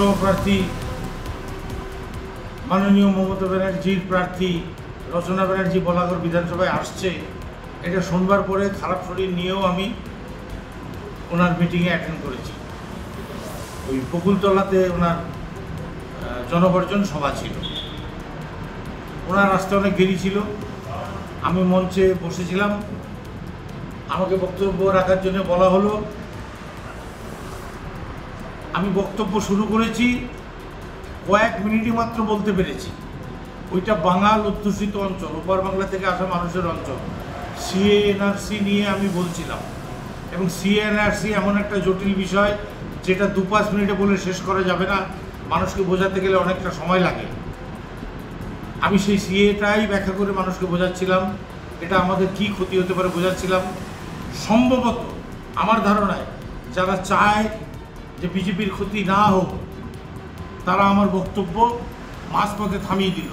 লোকসভা প্রার্থী মাননীয় মমতা ব্যানার্জির প্রার্থী রচনা ব্যানার্জি বলাগড় বিধানসভায় আসছে, এটা শোনবার পরে খারাপ শরীর নিয়েও আমি ওনার মিটিংয়ে অ্যাটেন্ড করেছি। ওই বকুলতলাতে ওনার জনগর্জন সভা ছিল। ওনার আসতে অনেক দেরি ছিল। আমি মঞ্চে বসেছিলাম, আমাকে বক্তব্য রাখার জন্য বলা হলো। আমি বক্তব্য শুরু করেছি, কয়েক মিনিটই মাত্র বলতে পেরেছি। ওইটা বাঙাল অধ্যুষিত অঞ্চল, ওপার বাংলা থেকে আসা মানুষের অঞ্চল। সিএ এনআরসি নিয়ে আমি বলছিলাম, এবং সিএ এনআরসি এমন একটা জটিল বিষয় যেটা 2-5 মিনিটে বলে শেষ করা যাবে না, মানুষকে বোঝাতে গেলে অনেকটা সময় লাগে। আমি সেই সিএটাই ব্যাখ্যা করে মানুষকে বোঝাচ্ছিলাম, এটা আমাদের কি ক্ষতি হতে পারে বোঝাচ্ছিলাম। সম্ভবত আমার ধারণায় যারা চায় যে বিজেপির ক্ষতি না হোক, তারা আমার বক্তব্য মাঝপথে থামিয়ে দিল।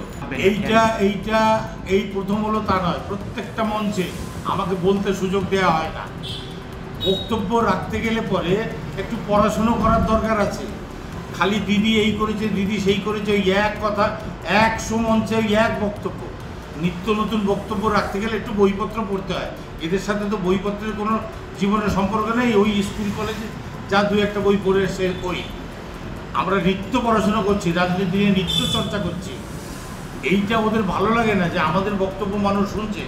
এই প্রথম হলো তা নয়, প্রত্যেকটা মঞ্চে আমাকে বলতে সুযোগ দেওয়া হয় না। বক্তব্য রাখতে গেলে পরে একটু পড়াশুনো করার দরকার আছে। খালি দিদি এই করেছে, দিদি সেই করেছে, ওই এক কথা 100 মঞ্চে ওই এক বক্তব্য। নিত্য নতুন বক্তব্য রাখতে গেলে একটু বইপত্র পড়তে হয়। এদের সাথে তো বইপত্রের কোনো জীবনের সম্পর্ক নেই। ওই স্কুল কলেজে যা 2-1টা বই পড়ে এসে ওই আমরা নিত্য পড়াশোনা করছি, রাজনীতি নিয়ে নিত্য চর্চা করছি। এইটা ওদের ভালো লাগে না যে আমাদের বক্তব্য মানুষ শুনছে।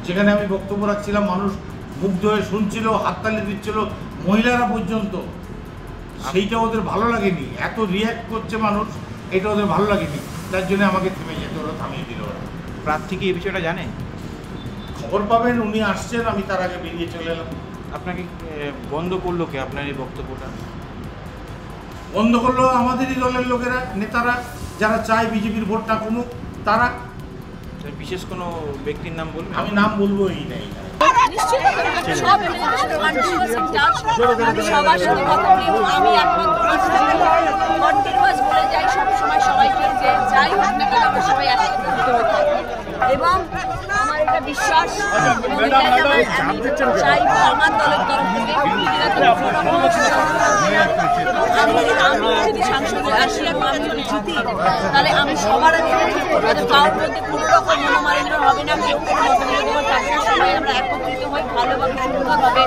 যেখানে আমি বক্তব্য রাখছিলাম মানুষ মুগ্ধ হয়ে শুনছিল, হাততালি দিচ্ছিল, মহিলারা পর্যন্ত। সেইটা ওদের ভালো লাগেনি, এত রিয়্যাক্ট করছে মানুষ, এটা ওদের ভালো লাগেনি। তার জন্য আমাকে থেমে যেতে ওরা থামিয়ে দিল। ওরা প্রার্থী কি এই বিষয়টা জানে? খবর পাবেন, উনি আসছেন, আমি তার আগে বেরিয়ে চলে এলাম। আপনাকে বন্ধ করলো কে আপনার এই বক্তব্যটা? বন্ধ করলো আমাদেরই দলের লোকেরা, নেতারা, যারা চায় বিজেপির ভোটটা কমুক তারা। বিশেষ কোনো ব্যক্তির নাম বলবেন? আমি নাম বলবো এই নাই। এবং আমার একটা বিশ্বাস, চাইবো আমার দলের তরফ থেকে আমি যদি সাংসদে আসি এবং আমি যদি জিতি, তাহলে আমি সবার আগে কারোর মধ্যে কোনো রকম মনোমালিন্য হবে না, কেউ কোনো মতামত দেওয়ার থাকবে না। সবাই আমরা একত্রিত হই, ভালোভাবে সুন্দরভাবে